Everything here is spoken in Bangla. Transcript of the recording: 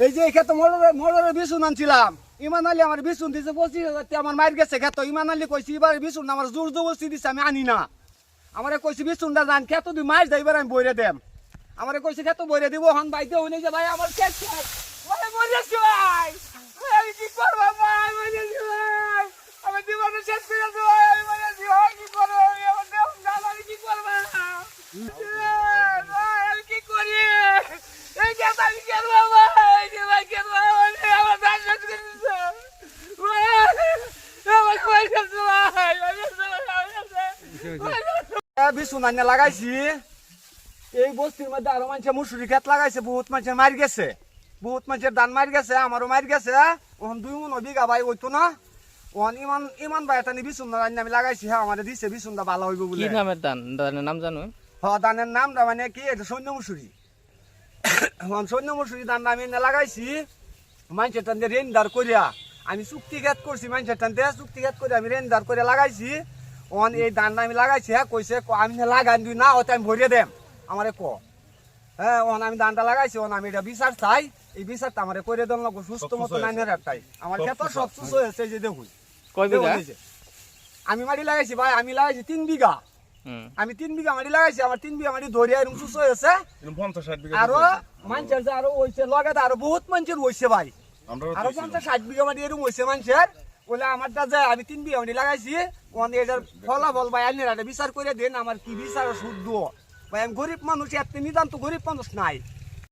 এই যে খেতে মোটরের বিছুন আনছিলাম, ইমান আলী আমার বিছুন দিছে 25,000 আমার মার গেছে খেত। ইমান আলী কইছি এবার বিছুন আমার জোর জবরদস্তি দিছে, আমি আনি না। আমারে কইছি বিছুনটা জান খেত তুই মাছ দেয়, এবার আমি বইরে দেম। আমারে কইছে খেত বইরে দিব, হন বাইতে হইলে যে ভাই আমার খেত ভাই মরেছি ভাই, আমি কি করবো ভাই, মরেছি ভাই, আমার জীবনে শেষ করে দেবো ভাই, আমি মরেছি ভাই, কি করবো আমি, আমার দেহ জান, আমি কি করবো ভাই, আমি কি করি এই খেত আমি করবো ভাই, ভাই করবো আমার ধান শেষ করে দিচ্ছে ভাই, আমার ভাই করছে ভাই, বিছুন আনিয়ে লাগাইছি। এই বস্তির মধ্যে আরো মানুষের মুসুরি ক্ষেত লাগাইছে, বহুত মানুষের মার গেছে, বহুত মানুষের ধান মার গেছে, আমারও মার গেছে। ওখান 2 মণ বিঘা ভাই হইতো না, ওখান ইমান ভাই এটা বিছুন আনিয়ে আমি লাগাইছি। হ্যাঁ আমার দিছে বিছুনটা ভালো হইব বলে। কি নামের ধান? ধানের নাম জানো? হ্যাঁ ধানের নামটা মানে কি, এটা সৈন্য মুসুরি। সৈন্য মুসুরি ধান আমি এনে লাগাইছি মানুষের টান দিয়ে রেন্ডার করিয়া, আমি চুক্তি খেত করছি মানুষের টান দিয়ে, চুক্তি খেত করে আমি রেন্ডার করে লাগাইছি। ওখান এই ধানটা আমি লাগাইছি, হ্যাঁ কইছে আমি লাগাই দিই না, ওটা আমি ভরিয়ে দেম আমারে হ্যাঁ ওখানে আমি ধানটা লাগাইছি। ওখানে আমি এটা বিচার চাই, এই বিচারটা আমার করে দেন লাগবো সুস্থ মতো নাইনের একটাই। আমার ক্ষেত সব সুস্থ হয়েছে, যে দেখুন কয় বিঘা? আমি মাটি লাগাইছি ভাই, আমি লাগাইছি 3 বিঘা। আমি 3 বিঘা মাটি লাগাইছি, আমার 3 বিঘা মাটি ধরিয়া এরকম সুস্থ হয়েছে। আরো মানুষের যে আরো হয়েছে লগে আরো বহুত মানুষের হয়েছে ভাই, আরো 50-60 বিঘা মাটি এরকম হয়েছে মানুষের। বলে আমারটা যায় আমি 3 বিঘা মাটি লাগাইছি, এটার ফলাফল ভাই আইনের বিচার করে দেন, আমার কি বিচার শুদ্ধ ভাই, আমি গরিব মানুষ, এত নিদান তো গরিব মানুষ নাই।